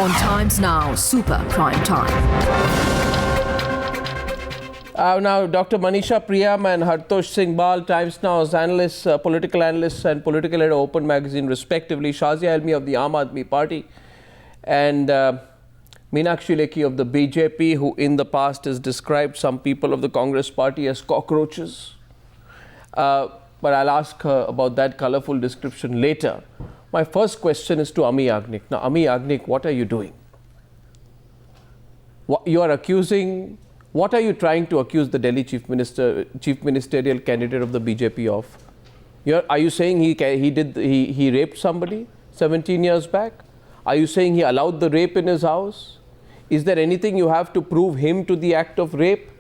on Times Now Super Prime Time. Now, Dr. Manisha, Priyam and Hartosh Singh Bal, Times Now's analysts, political analysts and political editor Open Magazine respectively, Shazia Ilmi of the Aam Aadmi Party and Meenakshi Lekhi of the BJP, who in the past has described some people of the Congress party as cockroaches. But I'll ask her about that colourful description later. My first question is to Amee Yagnik. Now, Amee Yagnik, what are you doing? You are accusing, what are you trying to accuse the Delhi chief ministerial candidate of the BJP of? Are you saying he raped somebody 17 years back? Are you saying he allowed the rape in his house? Is there anything you have to prove him to the act of rape?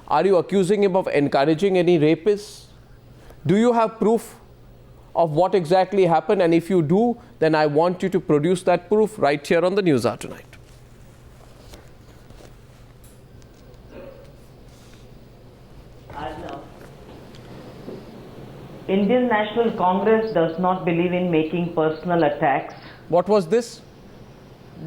Are you accusing him of encouraging any rapists? Do you have proof of what exactly happened? And if you do, then I want you to produce that proof right here on the Newshour tonight. Arnab. Indian National Congress does not believe in making personal attacks. What was this?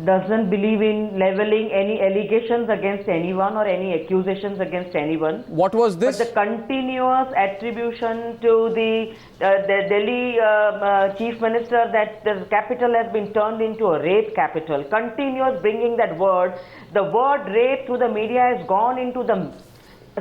Doesn't believe in leveling any allegations against anyone or any accusations against anyone. What was this? But the continuous attribution to the Delhi Chief Minister that the capital has been turned into a rape capital. Continuous bringing that word. The word rape through the media has gone into the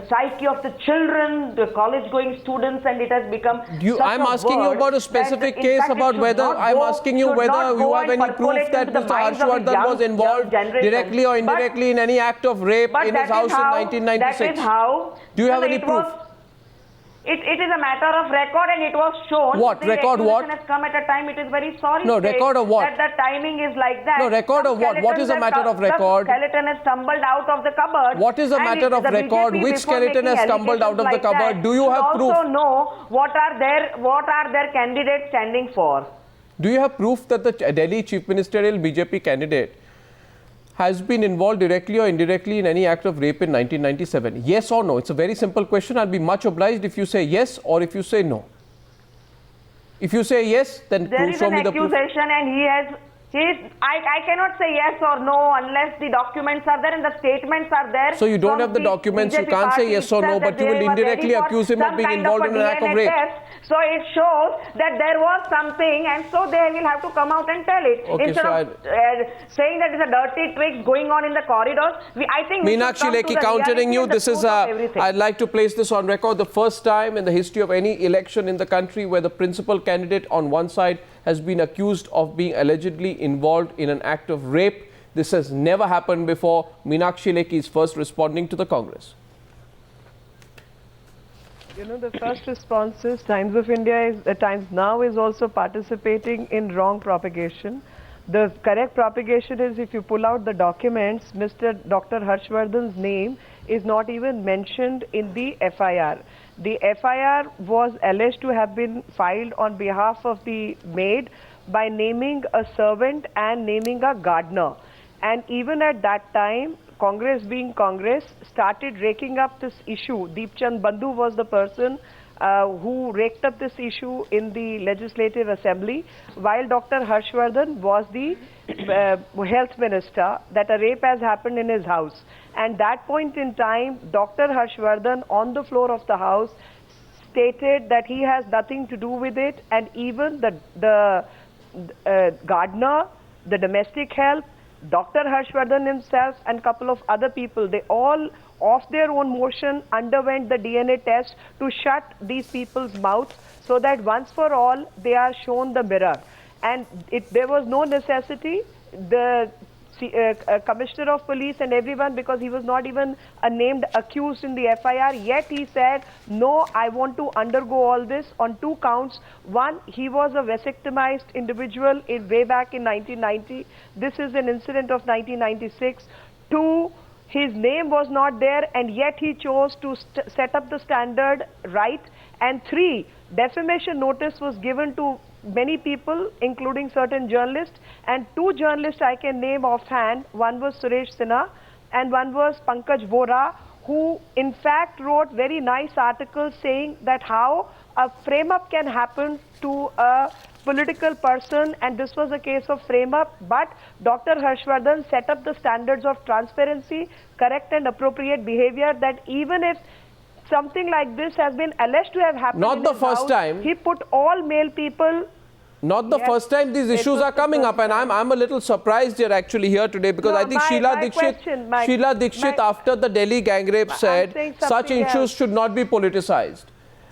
psyche of the children, the college-going students, and it has become. I'm asking you about a specific case, about whether I'm asking you whether you have any proof that Mr. Harshvardhan was involved directly or indirectly in any act of rape in his house in 1996. That is how. Do you have any proof? It is a matter of record, and it was shown. What? Record what? Has come at a time. It is very sorry. No, record of what? That the timing is like that. No, record of what? What is a matter of record? The skeleton has stumbled out of the cupboard. What is a matter of record? Which skeleton has stumbled out of the cupboard? Do you have proof? Also know what are their candidates standing for. Do you have proof that the Delhi Chief Ministerial BJP candidate has been involved directly or indirectly in any act of rape in 1997? Yes or no? It's a very simple question. I'll be much obliged if you say yes or if you say no. If you say yes, then show me the proof. There is an accusation and I cannot say yes or no unless the documents are there and the statements are there. So you don't have the documents, you can't say yes or no, but you will indirectly accuse him of being involved in an act of rape. So it shows that there was something, and so they will have to come out and tell it. Okay, instead of saying that it's a dirty trick going on in the corridors. I think Meenakshi Lekhi, countering you, this is I'd like to place this on record, the first time in the history of any election in the country where the principal candidate on one side has been accused of being allegedly involved in an act of rape. This has never happened before. Meenakshi Lekhi is first responding to the Congress. You know, the first response is Times of India Times Now is also participating in wrong propagation. The correct propagation is, if you pull out the documents, Dr. Harshvardhan's name is not even mentioned in the FIR. The FIR was alleged to have been filed on behalf of the maid by naming a servant and naming a gardener. And even at that time, Congress being Congress, started raking up this issue. Deepchand Bandhu was the person who raked up this issue in the Legislative Assembly, while Dr. Harshvardhan was the health minister, that a rape has happened in his house. And that point in time, Dr. Harshvardhan on the floor of the House stated that he has nothing to do with it, and even the gardener, the domestic help, Dr. Harshvardhan himself and a couple of other people, they all, of their own motion, underwent the DNA test to shut these people's mouths so that once for all they are shown the mirror. And there was no necessity. The Commissioner of Police and everyone, because he was not even a named accused in the FIR, yet he said, no, I want to undergo all this on two counts. One, he was a vasectomized individual way back in 1990. This is an incident of 1996. Two, his name was not there, and yet he chose to set up the standard right. And three, defamation notice was given to many people, including certain journalists, and two journalists I can name offhand. One was Suresh Sinha and one was Pankaj Vora, who in fact wrote very nice articles saying that how a frame-up can happen to a political person, and this was a case of frame-up, but Dr. Harshvardhan set up the standards of transparency, correct and appropriate behavior, that even if something like this has been alleged to have happened not in the his first house, time. he put all male people. Not the first time these issues are coming up, and I'm a little surprised you're actually here today, because No, I think Sheila Dikshit after the Delhi gang rape said such issues should not be politicized.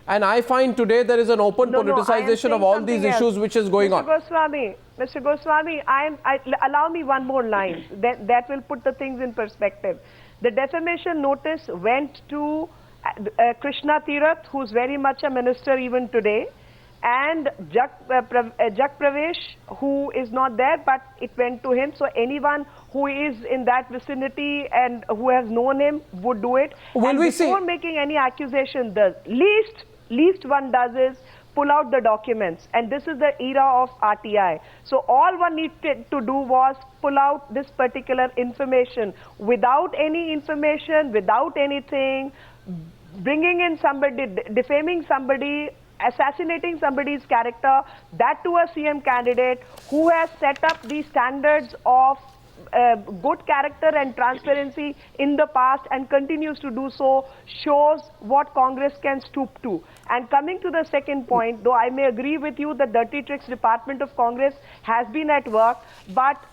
And I find today there is an open politicization of all these issues which is going on. Mr. Goswami, allow me one more line that will put the things in perspective. The defamation notice went to Krishna Tirath, who's very much a minister even today, and Jak Pravesh, who is not there, but it went to him. So anyone who is in that vicinity and who has known him would do it. Will we see? Before making any accusation, the least one does is pull out the documents, and this is the era of RTI. So all one needed to do was pull out this particular information without any information, without anything, bringing in somebody, defaming somebody, assassinating somebody's character, that to a CM candidate who has set up these standards of good character and transparency in the past and continues to do so, shows what Congress can stoop to. And coming to the second point, though I may agree with you that Dirty Tricks Department of Congress has been at work, but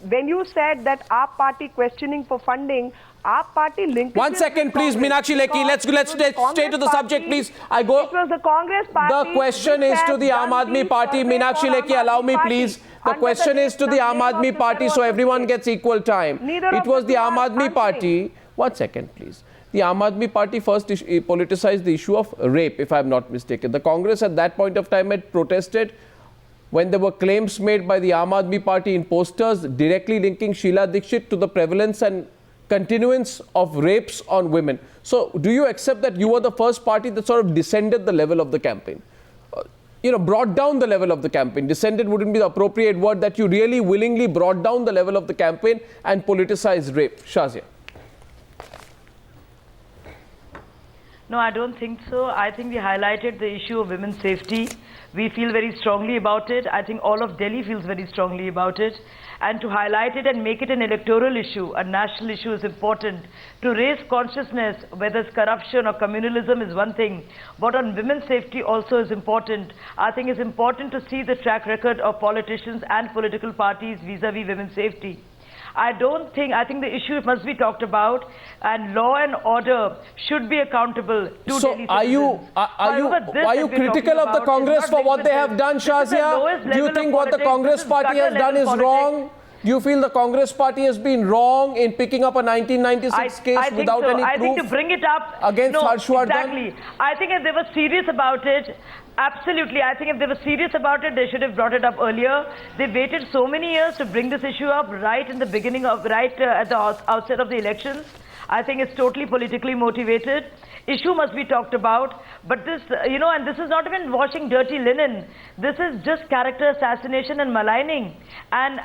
when you said that our party questioning for funding, our party linked. 1 second, please, Meenakshi Lekhi. Let's stay to the subject, please. It was the Congress party. The question is to the Aam Aadmi Party. Meenakshi Lekhi, allow me, please. The question is to the Aam Aadmi Party, so everyone gets equal time. It was the Aam Aadmi Party. 1 second, please. The Aam Aadmi Party first politicized the issue of rape, if I am not mistaken. The Congress at that point of time had protested when there were claims made by the Aam Aadmi Party in posters directly linking Sheila Dikshit to the prevalence and continuance of rapes on women. So do you accept that you were the first party that sort of descended the level of the campaign? Brought down the level of the campaign. Descended wouldn't be the appropriate word, that you really willingly brought down the level of the campaign and politicized rape. Shazia. No, I don't think so. I think we highlighted the issue of women's safety. We feel very strongly about it. I think all of Delhi feels very strongly about it. And to highlight it and make it an electoral issue, a national issue, is important. To raise consciousness, whether it's corruption or communalism, is one thing. But on women's safety also is important. I think it's important to see the track record of politicians and political parties vis-a-vis women's safety. I think the issue must be talked about, and law and order should be accountable to so Delhi are you critical of the Congress for what they have done, Shazia? Do you think what the Congress party has done is wrong? Do you feel the Congress party has been wrong in picking up a 1996 case without any proof? I think to bring it up against Harshvardhan? Exactly. I think if they were serious about it, absolutely. I think if they were serious about it, they should have brought it up earlier. They waited so many years to bring this issue up right in the beginning of, at the outset of the elections. I think it's totally politically motivated. Issue must be talked about, but this, and this is not even washing dirty linen. This is just character assassination and maligning, and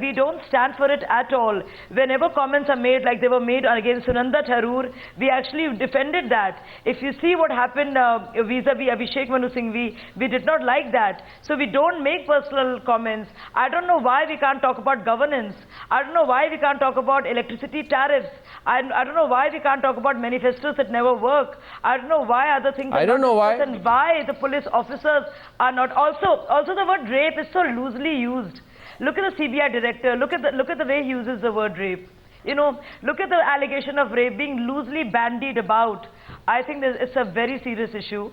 we don't stand for it at all. Whenever comments are made, like they were made against Sunanda Tharoor, we actually defended that. If you see what happened vis-a-vis Abhishek Manu Singhvi, we did not like that. So we don't make personal comments. I don't know why we can't talk about governance. I don't know why we can't talk about electricity tariffs. I don't know why we can't talk about manifestos that never work. I don't know why other things are and why the police officers are not. Also the word rape is so loosely used. Look at the CBI director. Look at the way he uses the word rape. Look at the allegation of rape being loosely bandied about. I think it's a very serious issue.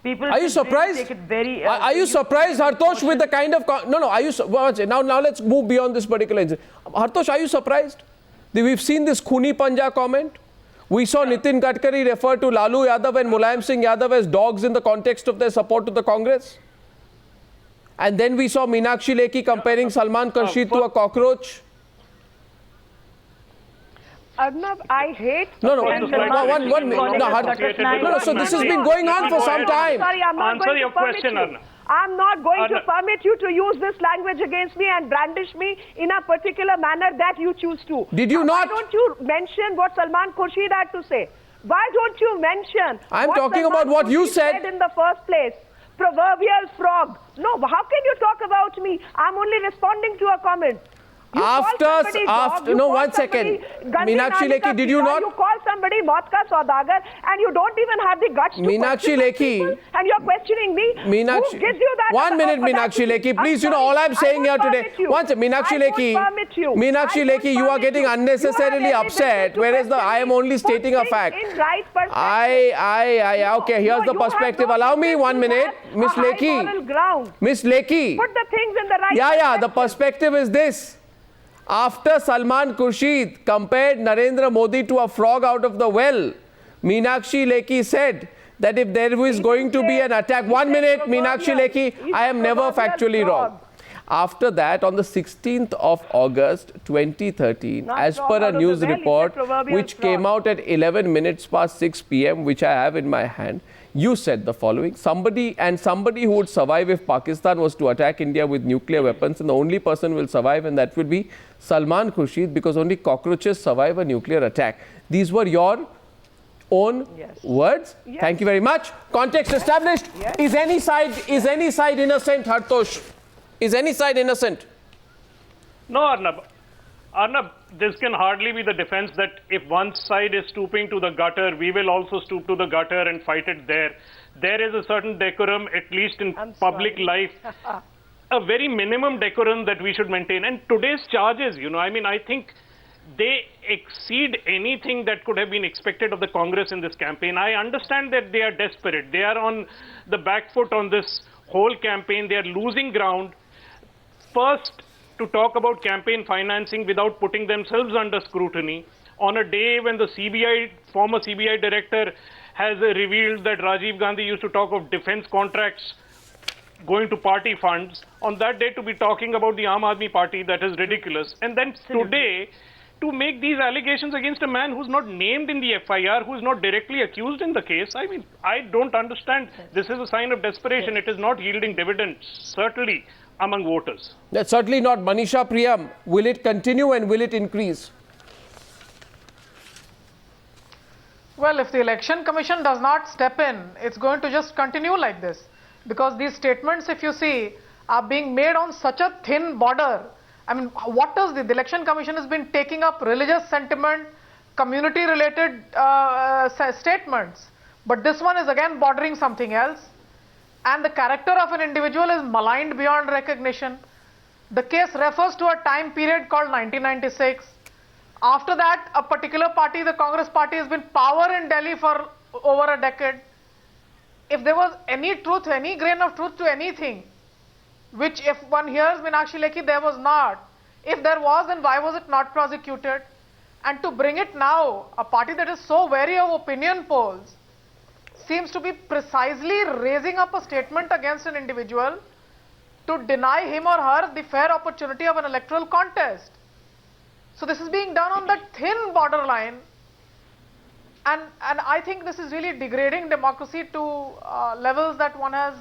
People are you surprised? Take it very, are you surprised, Hartosh, with the kind of no? Are you now? Let's move beyond this particular incident. Hartosh, are you surprised? We've seen this Khuni Panja comment. We saw Nitin Gadkari refer to Lalu Yadav and Mulayam Singh Yadav as dogs in the context of their support to the Congress. And then we saw Meenakshi Lekhi comparing Salman Khurshid to a cockroach. Arnab, I hate... No, so this has been going on for some time. Sorry, I'm not Answer your question, Arnab. I'm not going to permit you to use this language against me and brandish me in a particular manner that you choose to. Did you not? Why don't you mention what Salman Khurshid had to say? Why don't you mention I'm what talking Salman about what you Khurshid said in the first place? Proverbial frog. No, how can you talk about me? I'm only responding to a comment. You one second. Meenakshi Lekhi, did you not? You call somebody Maut ka Saudagar and you don't even have the guts to Meenakshi Lekhi. And you're questioning me? Meenakshi, who gives you that? 1 minute, Meenakshi Lekhi. Please, all I'm saying here today. Once, Meenakshi Lekhi. Meenakshi Lekhi, you are getting unnecessarily upset, whereas I am only stating a fact. Okay, here's the perspective. Allow me 1 minute. Miss Lekhi. Miss Lekhi. Put the things in the right Yeah, the perspective is this. After Salman Khurshid compared Narendra Modi to a frog out of the well, Meenakshi Lekhi said that if there is going to be an attack, 1 minute, Meenakshi Lekhi, I am never factually wrong. After that, on the 16th of August 2013, as per a news report which came out at 11 minutes past 6 p.m., which I have in my hand, you said the following: somebody who would survive if Pakistan was to attack India with nuclear weapons, and the only person will survive, and that will be Salman Khurshid, because only cockroaches survive a nuclear attack. These were your own words. Yes. Thank you very much. Context established. Yes. Is any side innocent, Hartosh? Is any side innocent? No, Arnab. Arnab, this can hardly be the defense that if one side is stooping to the gutter, we will also stoop to the gutter and fight it there. There is a certain decorum, at least in public life, a very minimum decorum that we should maintain. And today's charges, I think they exceed anything that could have been expected of the Congress in this campaign. I understand that they are desperate. They are on the back foot on this whole campaign. They are losing ground. First, to talk about campaign financing without putting themselves under scrutiny on a day when the former CBI director has revealed that Rajiv Gandhi used to talk of defense contracts going to party funds. On that day, to be talking about the Aam Aadmi Party, that is ridiculous. And then today, to make these allegations against a man who's not named in the FIR, who's not directly accused in the case, I don't understand. This is a sign of desperation. It is not yielding dividends, certainly among voters. That's certainly not. Manisha, Priyam, will it continue and will it increase? Well, if the Election Commission does not step in, it's going to just continue like this. Because these statements, if you see, are being made on such a thin border. What does the Election Commission has been taking up religious sentiment, community-related statements. But this one is again bordering something else. And the character of an individual is maligned beyond recognition. The case refers to a time period called 1996. After that, a particular party, the Congress party, has been power in Delhi for over a decade. If there was any truth, any grain of truth to anything, which if one hears Meenakshi Lekhi, there was not. If there was, then why was it not prosecuted? And to bring it now, a party that is so wary of opinion polls, seems to be precisely raising up a statement against an individual to deny him or her the fair opportunity of an electoral contest. So this is being done on that thin borderline, and I think this is really degrading democracy to levels that one has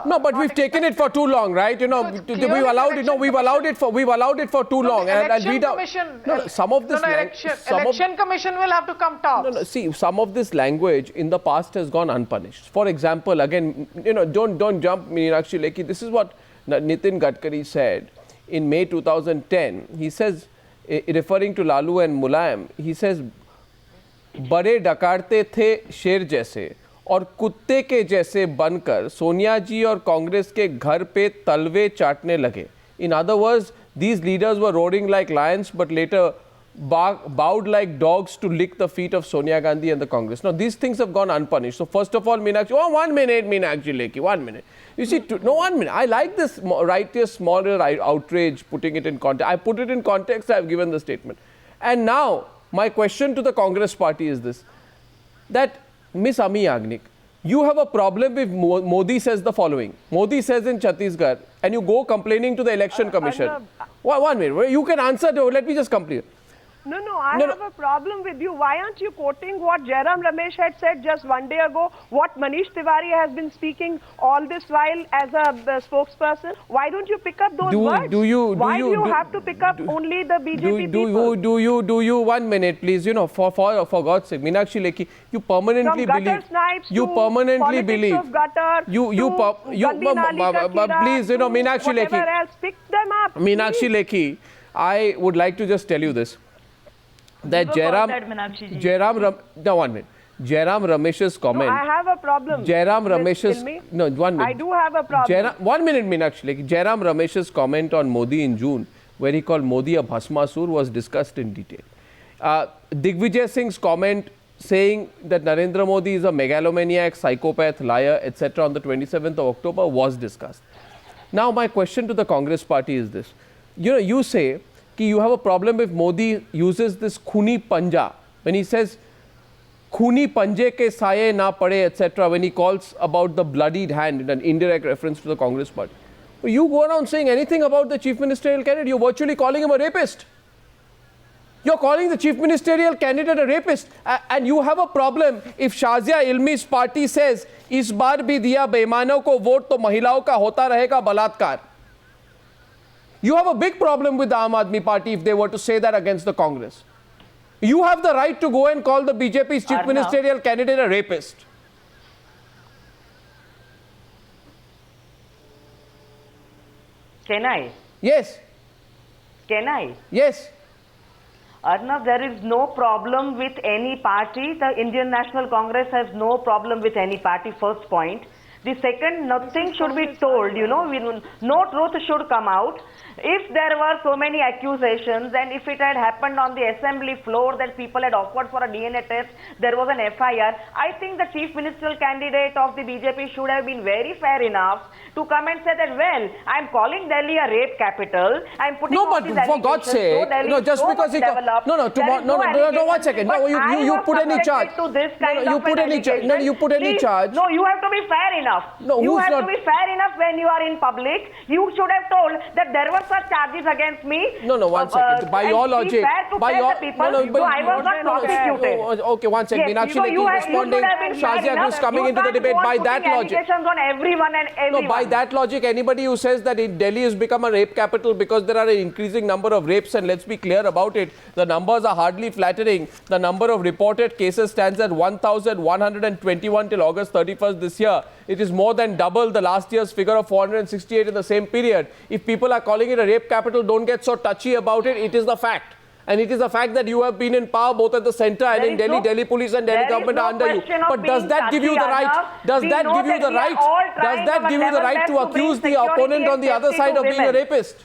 no, but we've taken it for too long, right? We've allowed it. No, we've allowed it for too long. Election Commission. Some of this Election Commission will have to come top. See, some of this language in the past has gone unpunished. For example, again, don't jump, Meenakshi Lekhi. This is what Nitin Gadkari said in May 2010. He says, referring to Lalu and Mulayam, he says, बड़े डकारते थे शेर जैसे और कुत्ते के जैसे बनकर सोनिया जी और कांग्रेस के घर पे तलवे चाटने लगे. In other words, these leaders were roaring like lions but later bowed like dogs to lick the feet of Sonia Gandhi and the Congress. Now, these things have gone unpunished. So, first of all, Meenakshi, 1 minute, Meenakshi Lekhi, 1 minute. You see, 1 minute. I like this righteous, smaller outrage, putting it in context. I put it in context, I have given the statement. And now, my question to the Congress party is this, that Miss Amee Yagnik, you have a problem if Modi says the following. Modi says in Chhattisgarh, and you go complaining to the Election Commission. 1 minute, you can answer, let me just complete. No, I have a problem with you. Why aren't you quoting what Jairam Ramesh had said just one day ago, what Manish Tiwari has been speaking all this while as a spokesperson? Why don't you pick up those words? Why do you have to pick up only the BJP people? Do you 1 minute, please, you know, for God's sake, Meenakshi Lekhi, you permanently believe, you permanently believe, please, you know, Meenakshi Lekhi, pick them up. Meenakshi Lekhi, I would like to just tell you this. That Jairam Ramesh's comment. No, I have a problem. Jairam Ramesh's, no, 1 minute. I do have a problem. 1 minute, Meenakshi Lekhi. Jairam Ramesh's comment on Modi in June, where he called Modi a Bhasmasur, was discussed in detail. Digvijay Singh's comment saying that Narendra Modi is a megalomaniac, psychopath, liar, etc. on the 27th of October was discussed. Now, my question to the Congress party is this. You know, you say you have a problem if Modi uses this khuni panja, when he says khuni panje ke saye na pade, etc., when he calls about the bloodied hand in an indirect reference to the Congress party. You go around saying anything about the chief ministerial candidate, you're virtually calling him a rapist. You're calling the chief ministerial candidate a rapist. And you have a problem if Shazia Ilmi's party says, is baar bhi diya beimano ko vote to mahilaon ka hota rahega balatkar. You have a big problem with the Aam Aadmi Party if they were to say that against the Congress. You have the right to go and call the BJP's chief ministerial candidate a rapist. Can I? Yes. Can I? Yes. Arnab, there is no problem with any party. The Indian National Congress has no problem with any party, first point. The second, nothing should be told, you know, no truth should come out. If there were so many accusations and if it had happened on the assembly floor that people had offered for a DNA test, there was an FIR, I think the chief ministerial candidate of the BJP should have been very fair enough to come and say that, well, I'm calling Delhi a rape capital, I'm putting all these for God's sake, no, just because he, no, 1 second, no, you put any charge, you put any charge, no, you have to be fair enough. No, you have to be fair enough when you are in public. You should have told that there were such charges against me. No, 1 second. By your logic, by your I was not prosecuted. Okay, 1 second. Meenakshi Lekhi responding. Shazia was coming into the debate. By that logic, on everyone and everyone. No, by that logic, anybody who says that Delhi has become a rape capital because there are an increasing number of rapes, and let's be clear about it, the numbers are hardly flattering. The number of reported cases stands at 1,121 till August 31st this year. It is more than double the last year's figure of 468 in the same period. If people are calling it a rape capital, don't get so touchy about it. It is the fact. And it is a fact that you have been in power both at the centre and in Delhi. Delhi police and Delhi government are under you. But does that give you the right? Does that give you the right? Does that give you the right to accuse the opponent on the other side of being a rapist?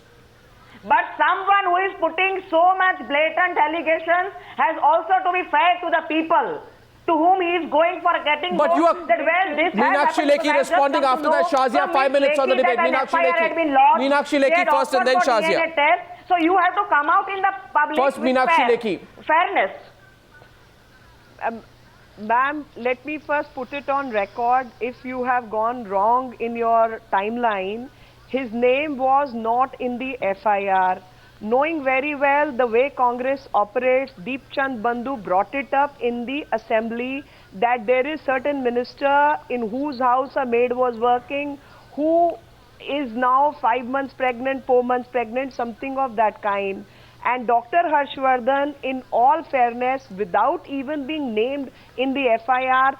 But someone who is putting so much blatant allegations has also to be fair to the people to whom he is going for getting but votes. You are, that well, this Meenakshi Lekhi responding after that. Shazia, 5 minutes on the debate. Meenakshi Lekhi first and then Shazia. So you have to come out in the public first with Meenakshi Lekhi. Fairness. Ma'am, let me first put it on record. If you have gone wrong in your timeline, his name was not in the FIR. Knowing very well the way Congress operates, Deep Chand Bandhu brought it up in the assembly that there is certain minister in whose house a maid was working who is now 5 months pregnant, 4 months pregnant, something of that kind. And Dr. Harshvardhan, in all fairness, without even being named in the FIR,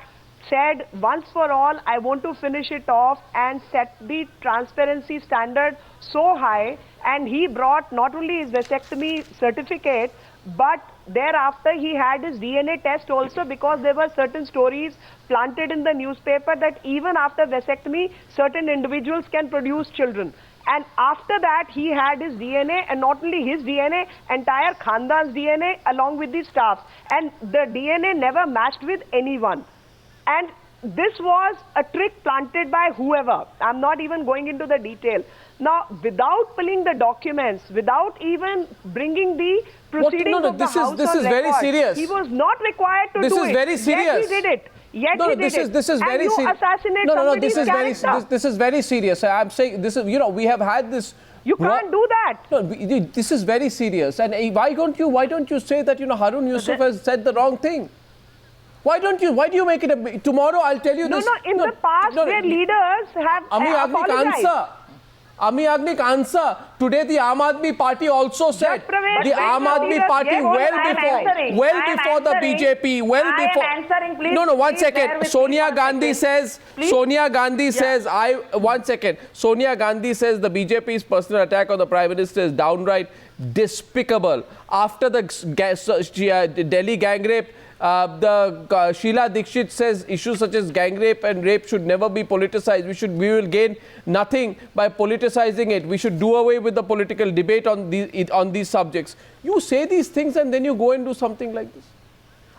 said once for all, I want to finish it off and set the transparency standard so high. And he brought not only his vasectomy certificate, but thereafter he had his DNA test also, because there were certain stories planted in the newspaper that even after vasectomy, certain individuals can produce children. And after that, he had his DNA, and not only his DNA, entire Khandan's DNA along with the staff. And the DNA never matched with anyone. And this was a trick planted by whoever. I'm not even going into the detail. Now, without pulling the documents, without even bringing the proceedings of the House on record, this is very serious. He was not required to do it. This is very serious. Yet he did it. This is very serious. Assassinate somebody's character. This is very serious. I'm saying this is, you know, we have had this You can't do that. No, this is very serious. And why don't you say that, you know, Harun Yusuf has said the wrong thing? Why do you make it a... Tomorrow I'll tell you this. In the past their leaders have apologized. Amee Yagnik, answer. Today the Aam Aadmi Party also said the Aam Aadmi Party well before the BJP, No, 1 second. Sonia Gandhi says the BJP's personal attack on the Prime Minister is downright despicable. After the Delhi gang rape, Sheila Dikshit says issues such as gang rape and rape should never be politicized. We will gain nothing by politicizing it. We should do away with the political debate on these subjects. You say these things and then you go and do something like this.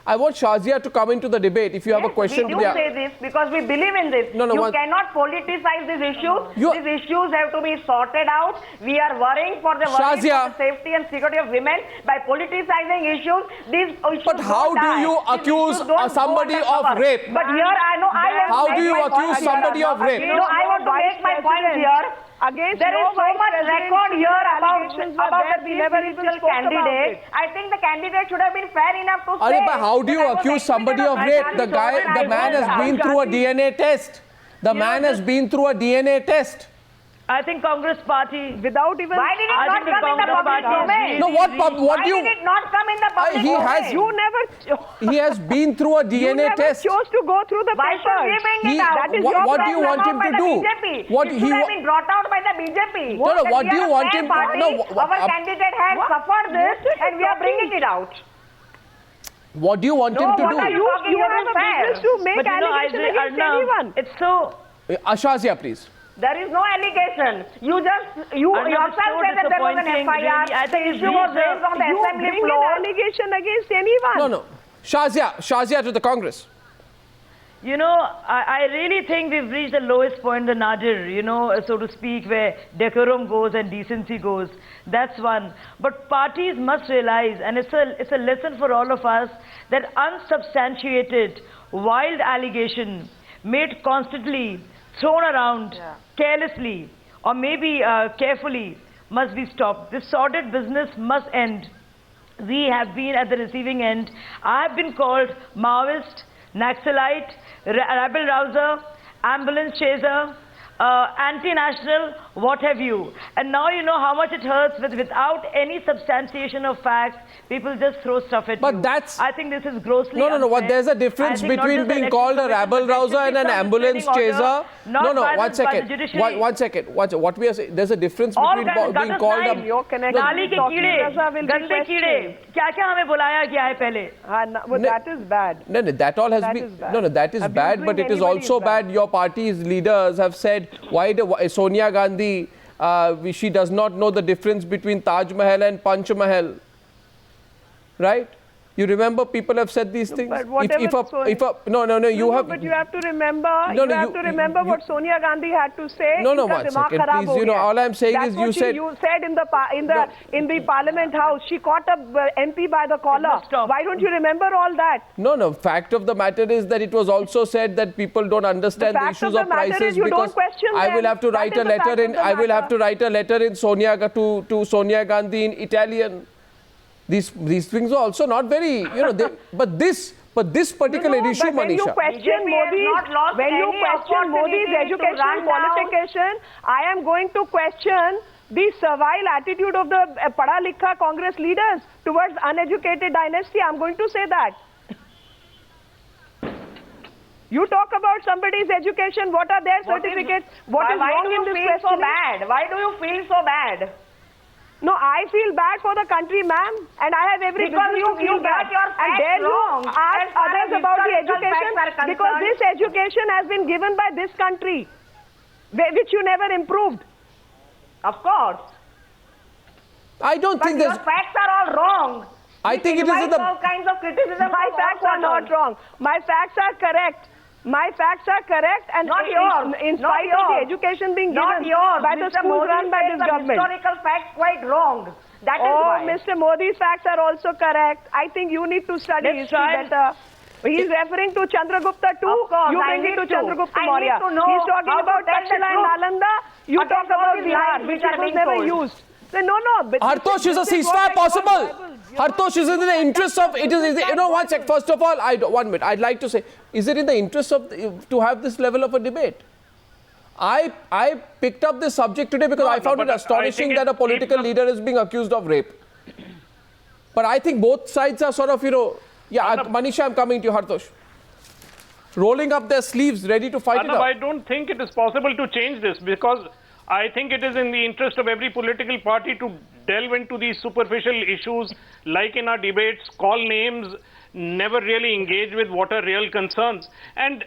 I want Shazia to come into the debate. If you have a question, we do say this because we believe in this. You cannot politicize these issues. These issues have to be sorted out. We are worrying for the safety and security of women by politicizing issues. These issues. But how do you accuse somebody of rape? But here I know how do you accuse somebody of rape? No, I want to make my point here. There is so much record here about the presidential candidate. I think the candidate should have been fair enough to say. But how do you accuse somebody of rape? The man has been through a DNA test. The man has been through a DNA test. I think Congress Party, without even... Why did it not come in the public domain? No, Why did it not come in the public domain? You never... He has been through a DNA test. You never chose to go through the Why papers. should we bring it out? That is what do you want him to do? It should have been brought out by the BJP. No, what do you want him to do? Our candidate has suffered this and we are bringing it out. What do you want him to do? You have a business to make allegations against anyone. It's so... Shazia, please. There is no allegation. You yourself said that there was an FIR. The issue was raised on the assembly floor. You bring an allegation against anyone. No. Shazia to the Congress. You know, I really think we've reached the lowest point in the nadir, you know, so to speak, where decorum goes and decency goes. That's one. But parties must realize, and it's a lesson for all of us, that unsubstantiated, wild allegation made constantly, thrown around carelessly or maybe carefully must be stopped. This sordid business must end. We have been at the receiving end. I have been called Maoist, Naxalite, rabble rouser, ambulance chaser, anti-national, what have you. And now you know how much it hurts without any substantiation of facts. People just throw stuff at you. But that's... I think this is grossly No. What there's a difference between being called a rabble rouser and an ambulance chaser. No. 1 second. 1 second. What we are saying, there's a difference between being called a... नाली के कीड़े, गंदे कीड़े, क्या-क्या हमें बुलाया गया है पहले? That is bad. No, that all has been... No, that is bad, but it is also bad. Your party's leaders have said, why Sonia Gandhi, she does not know the difference between Taj Mahal and Panch Mahal. Right? You remember people have said these things? But whatever you have... But you have to remember, what Sonia Gandhi had to say. No, 1 second, please. You know, all I'm saying is you said... You said in the Parliament House, she caught a MP by the collar. Why don't you remember all that? No. Fact of the matter is that it was also said that people don't understand the issues of prices because I will have to write a letter in... I will have to write a letter in to Sonia Gandhi in Italian. These things are also not very, you know, but this particular issue, Manisha. When you question Modi's education qualification, I am going to question the servile attitude of the Pada Likha Congress leaders towards uneducated dynasty. I'm going to say that. You talk about somebody's education, what are their certificates? What is wrong in this question? Why do you feel so bad? No, I feel bad for the country, ma'am, and I have every reason to feel bad. And dare you ask others about the education, because this education has been given by this country, which you never improved. Of course. I don't think your facts are all wrong. I think it is all kinds of criticism. My facts are not wrong. My facts are correct. My facts are correct, and not yours. In spite of the education being given by the schools run by this government. Historical facts quite wrong. That is why. Mr. Modi's facts are also correct. I think you need to study history better. He's referring to Chandragupta too. Of course, You I bring it to need to. Chandragupta I Maurya. need to know He's talking how to about tell the Takshila and truth Nalanda. You against talk all about these Bihar, lies which which are was being never told. used. No. But Hartosh, is a ceasefire possible? Hartosh, is it in the interest of it is you know, one sec. First of all, 1 minute. I'd like to say, is it in the interest of to have this level of a debate? I picked up this subject today because I found it astonishing that a political leader is being accused of rape. But I think both sides are sort of, Manisha, I'm coming to you, Hartosh. Rolling up their sleeves, ready to fight it out. I don't think it is possible to change this, because I think it is in the interest of every political party to delve into these superficial issues, like in our debates, call names, never really engage with what are real concerns. And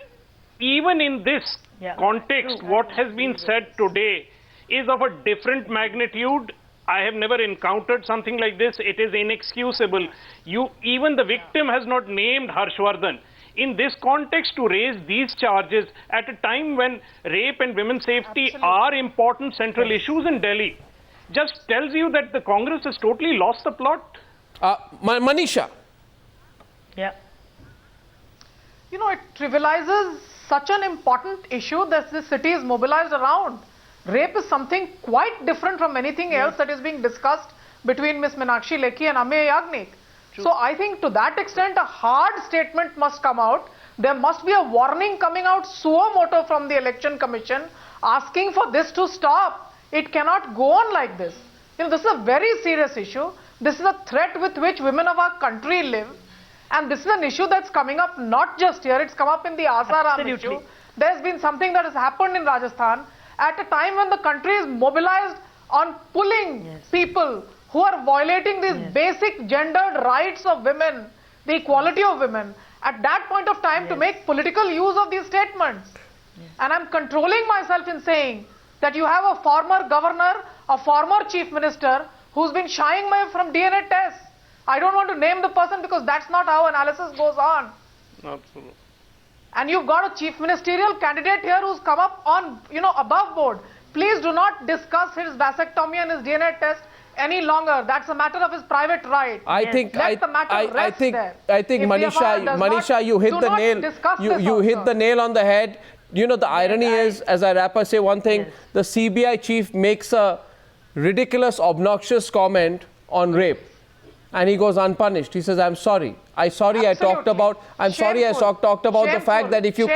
even in this context, what has been said today is of a different magnitude. I have never encountered something like this. It is inexcusable. Even the victim has not named Harshvardhan. In this context, to raise these charges at a time when rape and women's safety are important central issues in Delhi, just tells you that the Congress has totally lost the plot. Manisha. Yeah. You know, it trivializes such an important issue that the city is mobilized around. Rape is something quite different from anything else that is being discussed between Ms. Meenakshi Lekhi and Amee Yagnik. So I think to that extent a hard statement must come out. There must be a warning coming out suo moto from the Election Commission asking for this to stop. It cannot go on like this. You know, this is a very serious issue. This is a threat with which women of our country live. And this is an issue that's coming up not just here, it's come up in the Asaram issue. There's been something that has happened in Rajasthan at a time when the country is mobilized on pulling people who are violating these basic gendered rights of women, the equality of women, at that point of time to make political use of these statements. And I'm controlling myself in saying that you have a former governor, a former chief minister who's been shying away from DNA tests. I don't want to name the person because that's not how analysis goes on. Absolutely. And you've got a chief ministerial candidate here who's come up on, above board. Please do not discuss his vasectomy and his DNA test any longer. That's a matter of his private right. I think Manisha, you hit the nail. You hit the nail on the head. You know, the irony is, as I wrap, I say one thing: the CBI chief makes a ridiculous, obnoxious comment on rape, and he goes unpunished. He says, "I'm sorry. I talked about the fact that if you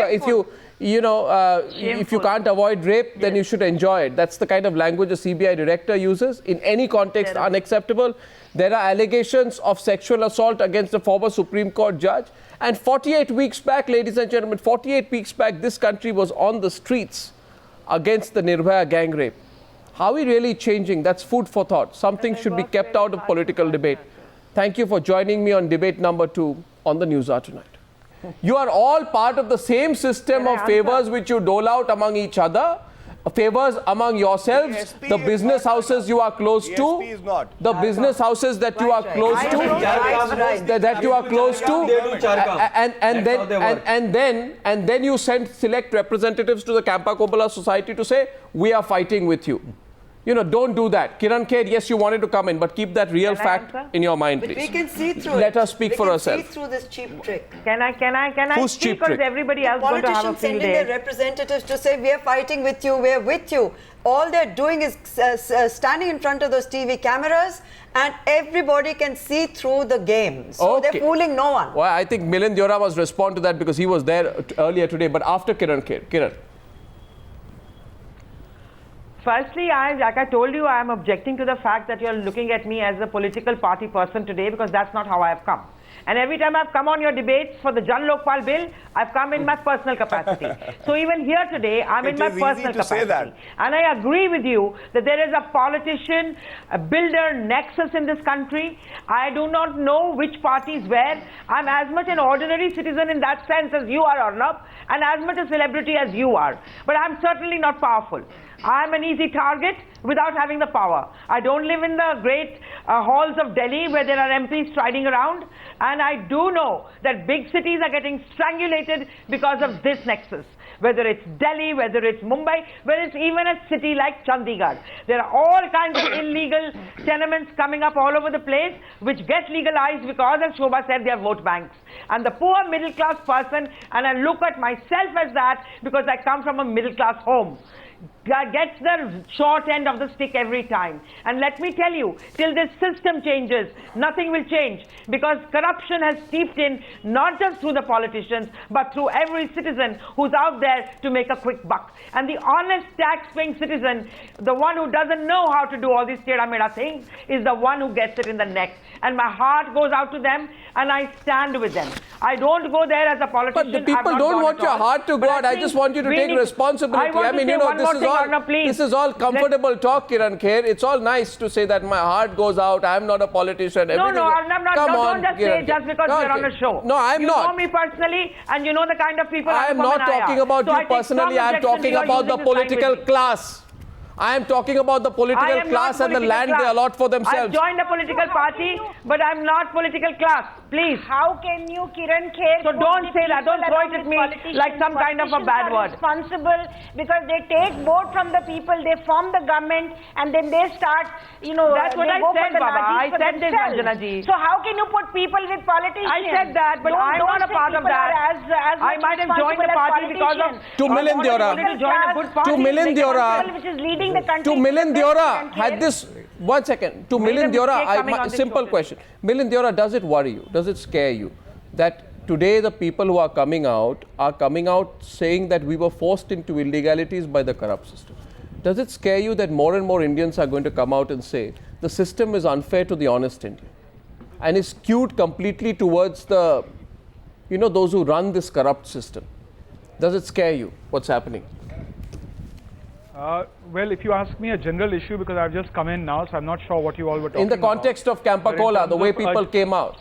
can't avoid rape, then you should enjoy it." That's the kind of language a CBI director uses in any context. Unacceptable. There are allegations of sexual assault against a former Supreme Court judge. And 48 weeks back, ladies and gentlemen, 48 weeks back, this country was on the streets against the Nirbhaya gang rape. How are we really changing? That's food for thought. Something should be kept out of political debate. Thank you for joining me on debate number 2 on the Newshour tonight. You are all part of the same system of favors which you dole out among each other. Favors among yourselves, the business houses you are close to, the business houses that you are close to, and then you send select representatives to the Kampa Koppala Society to say, we are fighting with you. You know, don't do that. Kiran Kher, yes, you wanted to come in, but keep that real fact in your mind, please. But we can see through Let us speak for ourselves. We can see through this cheap trick. Can I Who's speak, cheap or trick? is everybody else going to have a Politicians field sending day? their representatives to say, we are fighting with you, we are with you. All they're doing is standing in front of those TV cameras, and everybody can see through the game. So they're fooling no one. Well, I think Milind Deora must respond to that because he was there earlier today, but after Kiran Kher. Kiran. Firstly, like I told you, I am objecting to the fact that you're looking at me as a political party person today, because that's not how I have come. And every time I've come on your debates for the Jan Lokpal bill, I've come in my personal capacity. So even here today, I'm in my personal capacity. And I agree with you that there is a politician, a builder nexus in this country. I do not know which party is where. I'm as much an ordinary citizen in that sense as you are, Arnab, and as much a celebrity as you are. But I'm certainly not powerful. I'm an easy target without having the power. I don't live in the great halls of Delhi where there are MPs striding around, and I do know that big cities are getting strangulated because of this nexus. whether it's Delhi, whether it's Mumbai, whether it's even a city like Chandigarh. There are all kinds of illegal tenements coming up all over the place, which get legalized because, as Shobha said, they are vote banks. And the poor middle class person, and I look at myself as that because I come from a middle class home, gets the short end of the stick every time. And let me tell you, till this system changes, nothing will change, because corruption has seeped in not just through the politicians but through every citizen who's out there to make a quick buck. And the honest tax-paying citizen, the one who doesn't know how to do all these tera-mera things, is the one who gets it in the neck. And my heart goes out to them, and I stand with them. I don't go there as a politician. But the people don't want your heart to go out. I just want you to take responsibility. I mean, you know, this is all comfortable talk, Kiran Kher. It's all nice to say that my heart goes out. I'm not a politician. No, Arnab, don't just say it just because we're on a show. No, I'm not. You know me personally, and you know the kind of people I'm not talking about you personally. I'm talking about the political class. I am talking about the political class and the land they allot for themselves. I've joined a political party, but I'm not political class. Please. How can you, Kiran Kher? So don't say that. Don't throw it at me like some kind of a bad word. Responsible because they take vote from the people, they form the government, and then they start, you know, that's what I said, Baba. I said this, Anjana ji. So how can you put people with politicians? I said that, but I'm not a part of that. I might have joined the party because of 2 million Deora. 2 million Deora. Which is leading the country. To Milind Deora had this. 1 second. To Milind Deora, simple question. Milind Deora, does it worry you? Does it scare you that today the people who are coming out saying that we were forced into illegalities by the corrupt system? Does it scare you that more and more Indians are going to come out and say the system is unfair to the honest Indian and is skewed completely towards the, you know, those who run this corrupt system? Does it scare you what's happening? Well, if you ask me a general issue, because I've just come in now, so I'm not sure what you all were talking about. In the context of Campa Cola, the way people came out.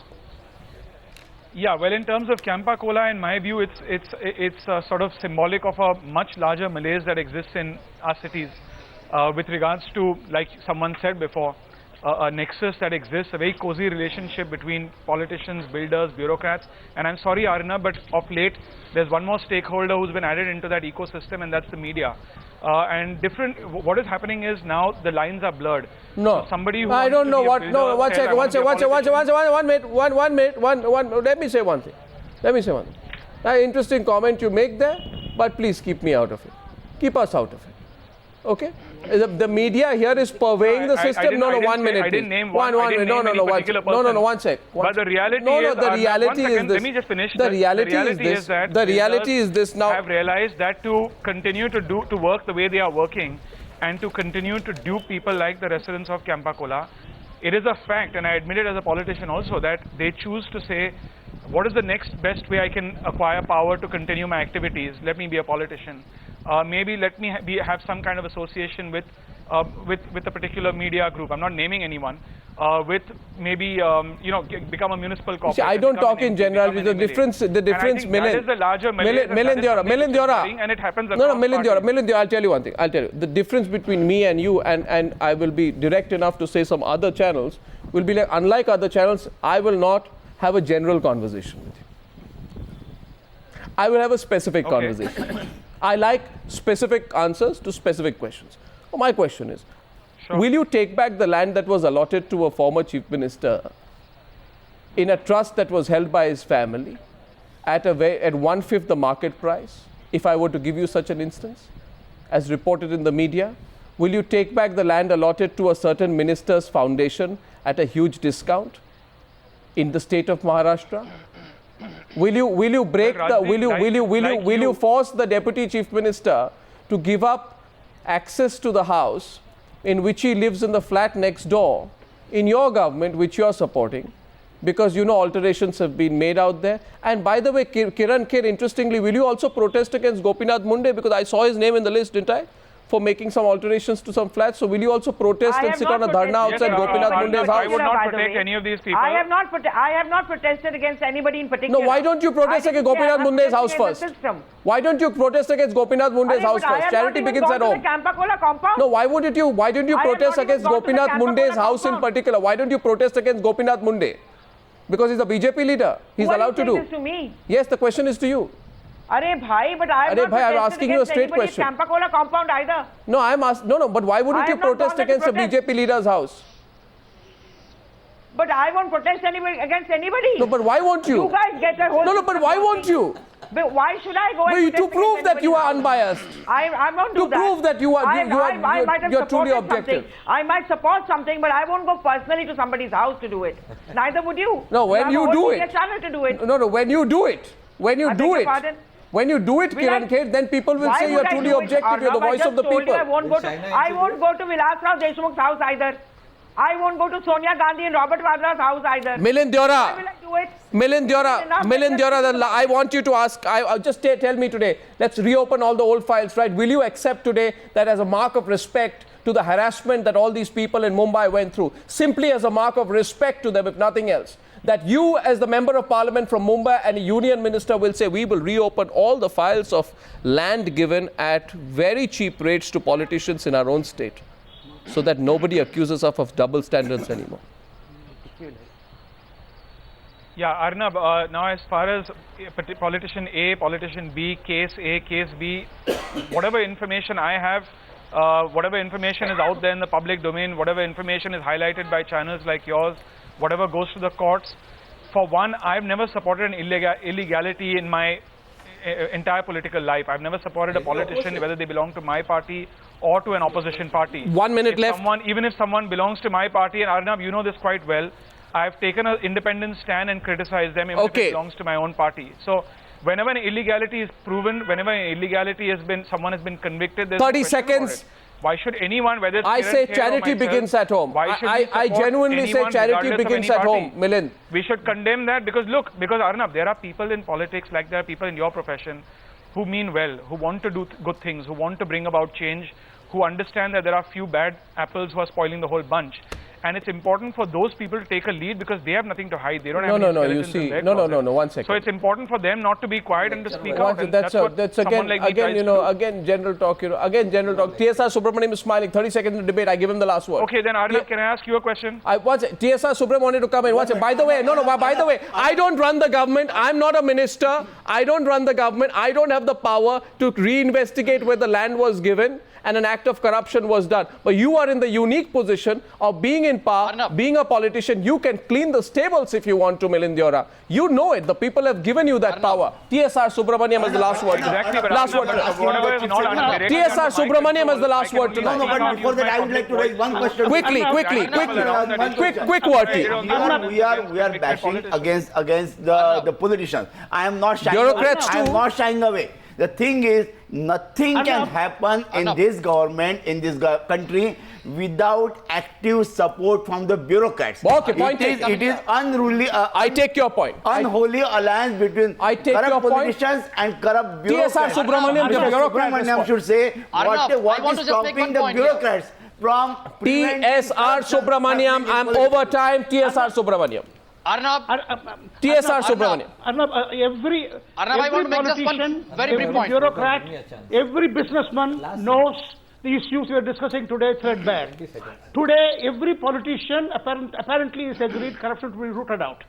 Yeah, well, in terms of Campa Cola, in my view, it's sort of symbolic of a much larger malaise that exists in our cities with regards to, like someone said before, a nexus that exists, a very cozy relationship between politicians, builders, bureaucrats. And I'm sorry, Arnab, but of late, there's one more stakeholder who's been added into that ecosystem, and that's the media. What is happening is now the lines are blurred. No, so somebody who I don't know what. No, one second. Let me say one thing. Interesting comment you make there, but please keep me out of it. Keep us out of it. Okay? The media here is purveying the system. No, 1 minute. I didn't name one minute. No, 1 sec. But the reality is, the reality is this. Let me just finish. The reality is that the reality is this now. Have realized that to continue to work the way they are working, and to continue to dupe people like the residents of Campa Cola, it is a fact, and I admit it as a politician also, that they choose to say, what is the next best way I can acquire power to continue my activities? Let me be a politician. Maybe let me have some kind of association with a particular media group. I'm not naming anyone. With maybe become a municipal corporation. See, I don't talk in general. The difference, Milind. That is the larger Milind Deora. And it happens. Milind Deora. I'll tell you one thing. The difference between me and you, and I will be direct enough to say some other channels, will be like, unlike other channels, I will not have a general conversation with you. I will have a specific conversation. I like specific answers to specific questions. My question is, will you take back the land that was allotted to a former chief minister in a trust that was held by his family at 1/5 the market price, if I were to give you such an instance, as reported in the media? Will you take back the land allotted to a certain minister's foundation at a huge discount in the state of Maharashtra? Will you force the deputy chief minister to give up access to the house in which he lives in the flat next door in your government, which you are supporting, because you know alterations have been made out there? And by the way, Kiran Kher, interestingly, will you also protest against Gopinath Munde, because I saw his name in the list, didn't I, for making some alterations to some flats? So will you also protest and sit on a dharna outside Gopinath Munde's house? I would not protect any of these people. I have not protested against anybody in particular. No, why don't you protest against Gopinath Munde's house first? Why don't you protest against Gopinath Munde's house first? Charity begins at home. No, why don't you protest against Gopinath Munde's house in particular? Why don't you protest against Gopinath Munde? Because he's a BJP leader. He's allowed to do. This to me? Yes, the question is to you. Arey bhai, but I'm not I'm asking you a straight question. Campa Cola compound either. No, I'm asking. No, but why wouldn't you protest against a BJP leader's house? But I won't protest against anybody. No, but why won't you? You guys get a whole... No, but why won't you? But why should I go and to prove that you are unbiased. I won't do that. To prove that you're truly objective. I might support something, but I won't go personally to somebody's house to do it. Neither would you. No, when you do it. Channel to do it. No, when you do it. When you do it, Kiran Khed, then people will say you're truly objective, you're the voice of the people. I won't go to Vilasrao Deshmukh's house either. I won't go to Sonia Gandhi and Robert Vadra's house either. Milind Deora. Why will I do it? Milind Deora, I want you to ask, just tell me today, let's reopen all the old files, right? Will you accept today that as a mark of respect to the harassment that all these people in Mumbai went through, simply as a mark of respect to them, if nothing else, that you as the member of parliament from Mumbai and a union minister will say, we will reopen all the files of land given at very cheap rates to politicians in our own state, so that nobody accuses us of double standards anymore? Yeah, Arnab, now as far as politician A, politician B, case A, case B, whatever information I have, whatever information is out there in the public domain, whatever information is highlighted by channels like yours, whatever goes to the courts, for one, I've never supported an illegality in my entire political life. I've never supported a politician, whether they belong to my party or to an opposition party. 1 minute left. Even if someone belongs to my party, and Arnab, you know this quite well, I've taken an independent stand and criticized them even if it belongs to my own party. So whenever an illegality is proven, whenever an illegality has been, someone has been convicted, there's 30 seconds. Why should anyone, whether it's I say charity begins at home. I genuinely say charity begins at home, Milind. We should condemn that because look, Arnab, there are people in politics, like there are people in your profession, who mean well, who want to do good things, who want to bring about change, who understand that there are few bad apples who are spoiling the whole bunch. And it's important for those people to take a lead because they have nothing to hide. They don't have any skeletons in their closet. No, 1 second. So it's important for them not to be quiet and to speak out. That's again, general talk, general talk. TSR Subramaniam is smiling. 30 seconds in the debate. I give him the last word. Okay, then Arnab, can I ask you a question? TSR Subramaniam wanted to come in. By the way, I don't run the government. I'm not a minister. I don't run the government. I don't have the power to reinvestigate where the land was given and an act of corruption was done. But you are in the unique position of being in power, being a politician. You can clean the stables if you want to, Milind Deora. You know it. The people have given you that power. TSR Subramaniam has the last word. Last word. TSR Subramaniam has the last word tonight. No, but before that, I would like to raise one question. Quick word. We are bashing against the politicians. I am not shying away. I am not shying away. The thing is, nothing can happen in this government, in this country, without active support from the bureaucrats. Okay, point it is unruly. I take your point. Unholy alliance between corrupt politicians and corrupt bureaucrats. TSR Subramaniam, the bureaucrat should say what is stopping the bureaucrats from TSR Subramaniam. I'm over time. TSR Subramaniam. Arnab, TSR Subramaniam. Every politician, every bureaucrat, every businessman knows the issues we are discussing today threadbare. Today, every politician apparently is agreed corruption to be rooted out.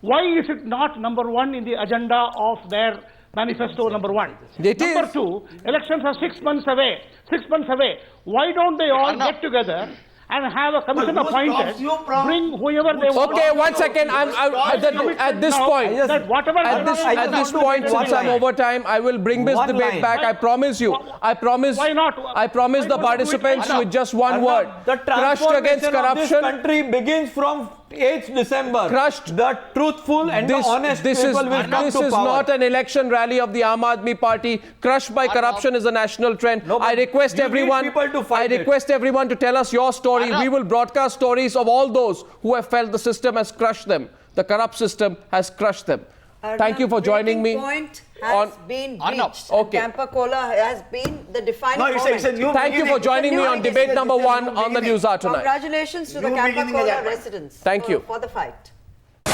Why is it not number one in the agenda of their manifesto, number one? Number two, elections are 6 months away. 6 months away. Why don't they all get together and have a commission appointed, bring whoever they want. Okay, 1 second. At this point, since I'm over time, I will bring this debate back. I promise you. I promise. Why not? I promise the participants with just one word. The Crushed against corruption. Of this country begins from 8th December. Crushed. The truthful and the honest people will come to power. This is not an election rally of the Aam Aadmi Party. Crushed by corruption is a national trend. No, I request everyone to tell us your story. We will broadcast stories of all those who have felt the system has crushed them. The corrupt system has crushed them. Thank you for joining me. Point has been reached. Okay. Campa Cola has been the defining moment. Thank you for joining me on debate number 1 on the Newshour tonight. Congratulations to the Campa Cola residents Thank you for the fight.